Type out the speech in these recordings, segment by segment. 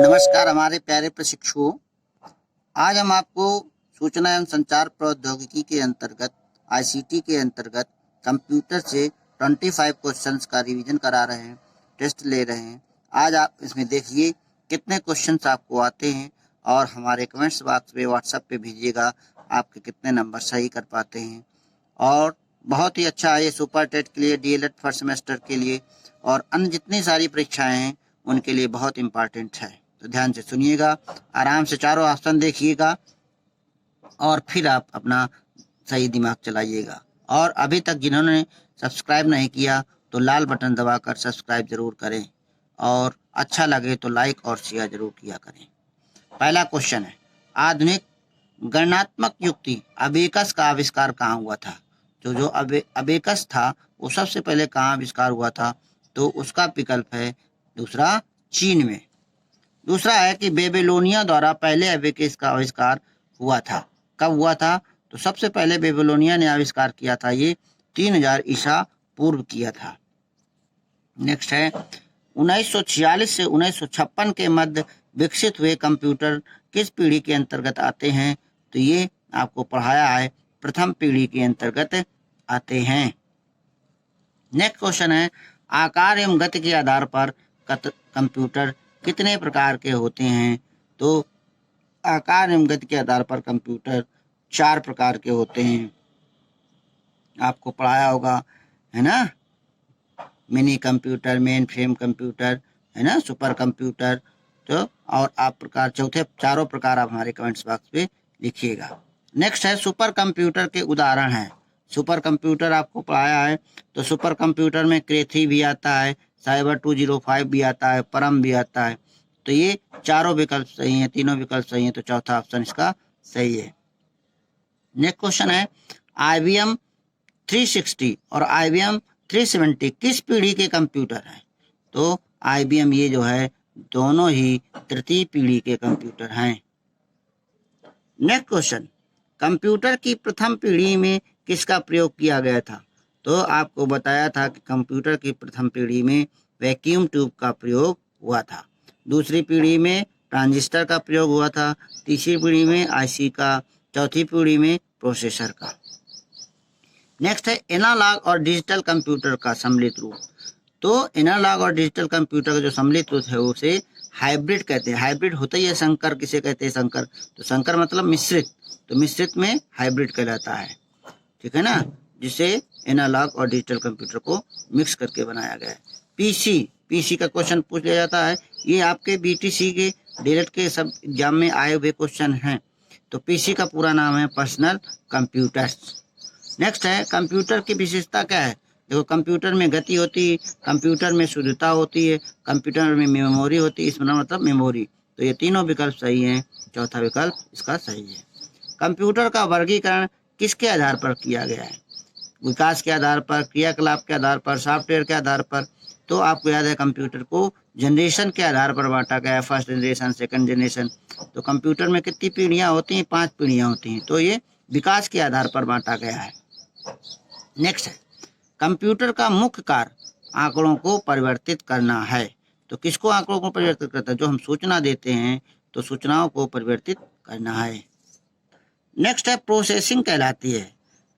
नमस्कार हमारे प्यारे प्रशिक्षुओं। आज हम आपको सूचना एवं संचार प्रौद्योगिकी के अंतर्गत आईसीटी के अंतर्गत कंप्यूटर से 25 क्वेश्चंस का रिवीजन करा रहे हैं, टेस्ट ले रहे हैं। आज आप इसमें देखिए कितने क्वेश्चंस आपको आते हैं और हमारे कमेंट्स बॉक्स पे व्हाट्सएप पे भेजिएगा आपके कितने नंबर सही कर पाते हैं। और बहुत ही अच्छा है ये सुपर टेट के लिए, डीएलएड फर्स्ट सेमेस्टर के लिए और अन्य जितनी सारी परीक्षाएं हैं उनके लिए बहुत इम्पॉर्टेंट है। तो ध्यान से सुनिएगा, आराम से चारों ऑप्शन देखिएगा और फिर आप अपना सही दिमाग चलाइएगा। और अभी तक जिन्होंने सब्सक्राइब नहीं किया तो लाल बटन दबाकर सब्सक्राइब जरूर करें और अच्छा लगे तो लाइक और शेयर जरूर किया करें। पहला क्वेश्चन है, आधुनिक गणनात्मक युक्ति अबेकस का आविष्कार कहाँ हुआ था? जो अबेकस था वो सबसे पहले कहाँ आविष्कार हुआ था? तो उसका विकल्प है दूसरा, चीन में। दूसरा है कि बेबीलोनिया द्वारा पहले अबेकस का आविष्कार हुआ था। कब हुआ था? तो सबसे पहले बेबीलोनिया ने आविष्कार किया था, ये 3000 ईसा पूर्व किया था। नेक्स्ट है, 1946 से 1956 के मध्य विकसित हुए कंप्यूटर किस पीढ़ी के अंतर्गत आते हैं? तो ये आपको पढ़ाया है, प्रथम पीढ़ी के अंतर्गत आते हैं। नेक्स्ट क्वेश्चन है, आकार एवं गति के आधार पर कंप्यूटर कितने प्रकार के होते हैं? तो आकार एवं गति के आधार पर कंप्यूटर 4 प्रकार के होते हैं। आपको पढ़ाया होगा, है ना, mini computer, main frame computer, है ना, सुपर कंप्यूटर। तो और आप प्रकार चारों प्रकार आप हमारे कमेंट्स बॉक्स पे लिखिएगा। नेक्स्ट है, सुपर कंप्यूटर के उदाहरण हैं। सुपर कंप्यूटर आपको पढ़ाया है, तो सुपर कंप्यूटर में क्रे3 भी आता है, साइबर 205 भी आता है, परम भी आता है। तो ये चारों विकल्प सही हैं, तीनों विकल्प सही हैं, तो चौथा ऑप्शन इसका सही है। नेक्स्ट क्वेश्चन है, IBM 360 और IBM 370 किस पीढ़ी के कंप्यूटर हैं? तो IBM ये जो है दोनों ही तृतीय पीढ़ी के कंप्यूटर हैं। नेक्स्ट क्वेश्चन, कंप्यूटर की प्रथम पीढ़ी में किसका प्रयोग किया गया था? तो आपको बताया था कि कंप्यूटर की प्रथम पीढ़ी में वैक्यूम ट्यूब का प्रयोग हुआ था। दूसरी पीढ़ी में ट्रांजिस्टर का प्रयोग हुआ था। तीसरी पीढ़ी में आईसी का। चौथी पीढ़ी में प्रोसेसर का। नेक्स्ट है, एनालॉग और डिजिटल कंप्यूटर का सम्मिलित रूप। तो एनालॉग और डिजिटल कंप्यूटर का जो सम्मिलित रूप है उसे हाइब्रिड कहते हैं। हाइब्रिड होता ही है संकर, किसे कहते हैं? संकर। तो संकर मतलब मिश्रित, तो मिश्रित में हाइब्रिड कहलाता है, ठीक है ना, जिसे एनालॉग और डिजिटल कंप्यूटर को मिक्स करके बनाया गया है। पीसी का क्वेश्चन पूछ लिया जाता है, ये आपके बीटीसी के डीएलएड के सब एग्जाम में आए हुए क्वेश्चन हैं। तो पीसी का पूरा नाम है पर्सनल कंप्यूटर्स। नेक्स्ट है, कंप्यूटर की विशेषता क्या है? देखो, कंप्यूटर में गति होती है, कंप्यूटर में शुद्धता होती है, कंप्यूटर में मेमोरी होती है, इसमें मतलब मेमोरी। तो ये तीनों विकल्प सही हैं, चौथा विकल्प इसका सही है। कंप्यूटर का वर्गीकरण किसके आधार पर किया गया है? विकास के आधार पर, क्रियाकलाप के आधार पर, सॉफ्टवेयर के आधार पर। तो आपको याद है कंप्यूटर को जनरेशन के आधार पर बांटा गया है, फर्स्ट जनरेशन, सेकंड जनरेशन। तो कंप्यूटर में कितनी पीढ़ियां होती हैं? 5 पीढ़ियां होती हैं। तो ये विकास के आधार पर बांटा गया है। नेक्स्ट है, कंप्यूटर का मुख्य कार्य आंकड़ों को परिवर्तित करना है। तो किसको आंकड़ों को परिवर्तित करता है? जो हम सूचना देते हैं तो सूचनाओं को परिवर्तित करना है। नेक्स्ट है, प्रोसेसिंग कहलाती है।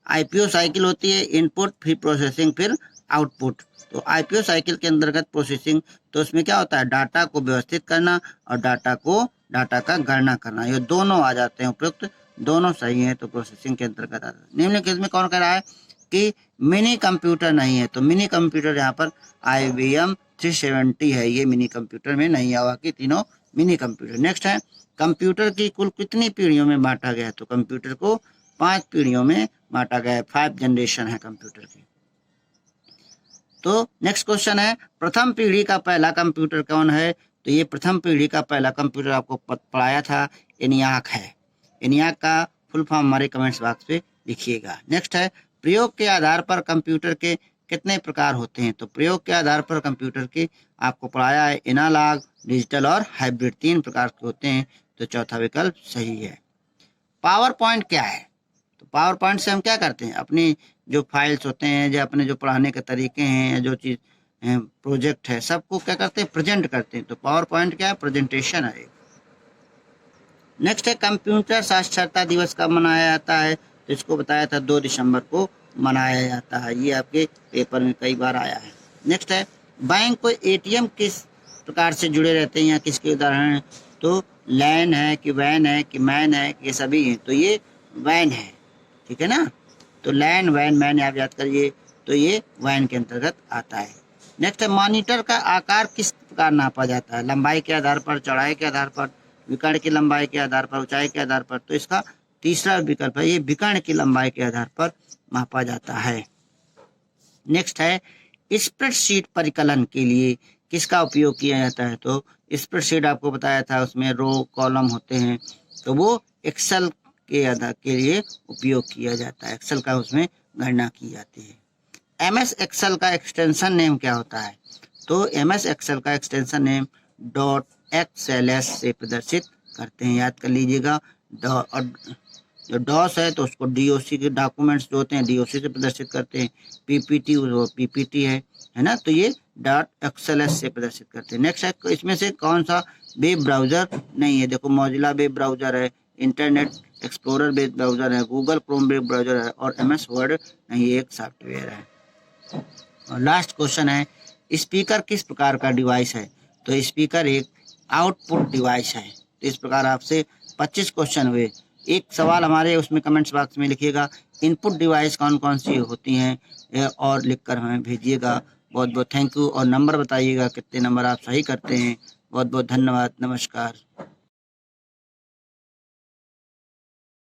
आईपीओ साइकिल होती है, इनपुट फिर प्रोसेसिंग फिर आउटपुट। तो आईपीओ साइकिल के अंतर्गत प्रोसेसिंग, तो उसमें क्या होता है? डाटा को व्यवस्थित करना और डाटा का गणना करना, ये दोनों आ जाते हैं। उपयुक्त दोनों सही है, तो प्रोसेसिंग के अंतर्गत आता है। निम्नलिखित में कौन कह रहा है कि मिनी कंप्यूटर नहीं है? तो मिनी कंप्यूटर यहाँ पर IBM 370 है, ये मिनी कंप्यूटर में नहीं आवा कि तीनों मिनी कंप्यूटर। नेक्स्ट है, कंप्यूटर की कुल कितनी पीढ़ियों में बांटा गया? तो कंप्यूटर को 5 पीढ़ियों में बांटा गया है, 5 जनरेशन है कंप्यूटर की। तो नेक्स्ट क्वेश्चन है, प्रथम पीढ़ी का पहला कंप्यूटर कौन है? तो ये प्रथम पीढ़ी का पहला कंप्यूटर आपको पढ़ाया था, ENIAC है। ENIAC का फुल फॉर्म हमारे कमेंट्स बॉक्स पे लिखिएगा। नेक्स्ट है, प्रयोग के आधार पर कंप्यूटर के कितने प्रकार होते हैं? तो प्रयोग के आधार पर कंप्यूटर के आपको पढ़ाया है, एनालॉग, डिजिटल और हाइब्रिड, 3 प्रकार के होते हैं। तो चौथा विकल्प सही है। पावर पॉइंट क्या है? तो पावर पॉइंट से हम क्या करते हैं? अपनी जो फाइल्स होते हैं, जो अपने जो पढ़ाने के तरीके हैं, या जो चीज़ प्रोजेक्ट है, सबको क्या करते हैं, प्रेजेंट करते हैं। तो पावर पॉइंट क्या है, प्रेजेंटेशन है। नेक्स्ट है कंप्यूटर साक्षरता दिवस कब मनाया जाता है, तो इसको बताया था 2 दिसंबर को मनाया जाता है। ये आपके पेपर में कई बार आया है। नेक्स्ट है बैंक को एटीएम किस प्रकार से जुड़े रहते हैं या किसके उदाहरण है, तो लैन है कि वैन है कि मैन है, ये सभी हैं, तो ये वैन है, ठीक है ना। तो लैन वैन मैन आप याद करिए, तो ये वैन के अंतर्गत आता है। नेक्स्ट है मॉनिटर का आकार किस प्रकार नापा जाता है, लंबाई के आधार पर, चौड़ाई के आधार पर, विकर्ण की लंबाई के आधार पर, ऊंचाई के आधार पर। तो इसका तीसरा विकल्प है, ये विकर्ण की लंबाई के आधार पर मापा जाता है। नेक्स्ट है स्प्रेडशीट परिकलन के लिए किसका उपयोग किया जाता है, तो स्प्रेडशीट आपको बताया था उसमें रो कॉलम होते हैं, तो वो एक्सेल के आधार के लिए उपयोग किया जाता है, एक्सेल का उसमें गणना की जाती है। एमएस एक्सेल का एक्सटेंशन नेम क्या होता है, तो एमएस एक्सेल का एक्सटेंशन नेम .xls से प्रदर्शित करते हैं, याद कर लीजिएगा। जो डॉस है तो उसको डीओसी के डॉक्यूमेंट्स जो होते हैं डीओसी से प्रदर्शित करते हैं, पीपीटी वो पीपीटी है ना, तो ये .xls से प्रदर्शित करते हैं। नेक्स्ट है इसमें से कौन सा वेब ब्राउजर नहीं है, देखो मौजिला वेब ब्राउजर है, इंटरनेट एक्सप्लोरर वेब ब्राउजर है, गूगल क्रोम वेब ब्राउजर है, और एमएस वर्ड नहीं, एक सॉफ्टवेयर है। और लास्ट क्वेश्चन है स्पीकर किस प्रकार का डिवाइस है, तो स्पीकर एक आउटपुट डिवाइस है। तो इस प्रकार आपसे 25 क्वेश्चन हुए। एक सवाल हमारे उसमें कमेंट्स बॉक्स में लिखिएगा, इनपुट डिवाइस कौन कौन सी होती हैं और लिखकर हमें भेजिएगा। बहुत बहुत थैंक यू, और नंबर बताइएगा कितने नंबर आप सही करते हैं। बहुत बहुत धन्यवाद, नमस्कार।